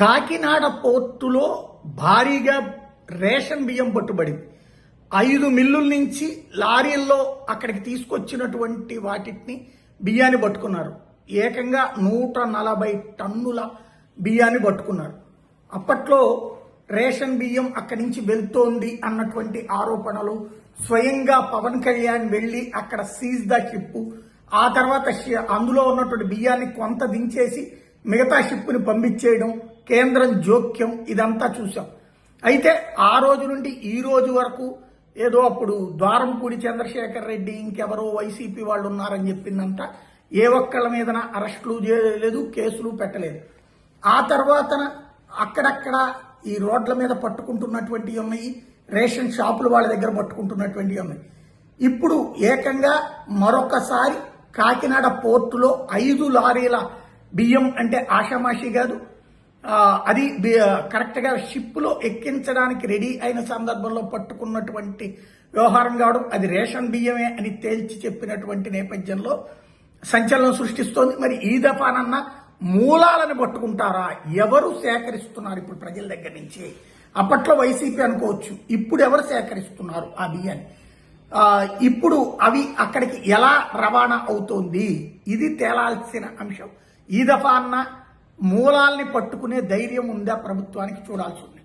కాకినాడ పోర్టులో భారీగా రేషన్ బియ్యం పట్టుబడింది. 5 మిల్లుల నుంచి లారీల్లో అక్కడికి తీసుకొచ్చినటువంటి వాటిని బియ్యాన్ని పట్టుకున్నారు. ఏకంగా 140 టన్నుల బియ్యాన్ని పట్టుకున్నారు. అప్పట్లో రేషన్ బియ్యం అక్కడి నుంచి వెళ్తోంది అన్నటువంటి ఆరోపణలు, స్వయంగా పవన్ కళ్యాణ్ వెళ్లి అక్కడ సీజ్ ద షిప్, ఆ తర్వాత అందులో ఉన్నటువంటి బియ్యాన్ని కొంత దించేసి మిగతా షిప్ని పంపించేయడం, కేంద్రం జోక్యం, ఇదంతా చూసాం. అయితే ఆ రోజు నుండి ఈ రోజు వరకు ఏదో అప్పుడు ద్వారంపూడి చంద్రశేఖర్ రెడ్డి ఇంకెవరో వైసీపీ వాళ్ళు ఉన్నారని చెప్పిందంట. ఏ ఒక్కళ్ళ మీద అరెస్టులు చేయలేదు, కేసులు పెట్టలేదు. ఆ తర్వాత అక్కడక్కడ ఈ రోడ్ల మీద పట్టుకుంటున్నటువంటివి ఉన్నాయి, రేషన్ షాపులు వాళ్ళ దగ్గర పట్టుకుంటున్నటువంటివి ఉన్నాయి. ఇప్పుడు ఏకంగా మరొకసారి కాకినాడ పోర్టులో 5 లారీల బియ్యం, అంటే ఆషామాషి కాదు, అది కరెక్ట్గా షిప్లో ఎక్కించడానికి రెడీ అయిన సందర్భంలో పట్టుకున్నటువంటి వ్యవహారం కావడం, అది రేషన్ బియ్యమే అని తేల్చి చెప్పినటువంటి నేపథ్యంలో సంచలనం సృష్టిస్తోంది. మరి ఈ దఫానన్నా మూలాలను పట్టుకుంటారా? ఎవరు సేకరిస్తున్నారు ఇప్పుడు ప్రజల దగ్గర నుంచి? అప్పట్లో వైసీపీ అనుకోవచ్చు, ఇప్పుడు ఎవరు సేకరిస్తున్నారు ఆ బియ్యాన్ని? ఇప్పుడు అవి అక్కడికి ఎలా రవాణా అవుతోంది? ఇది తేలాల్సిన అంశం. ఈ దఫా అన్న మూలాల్ని పట్టుకునే ధైర్యం ఉందా ప్రభుత్వానికి? చూడాల్సి ఉంది.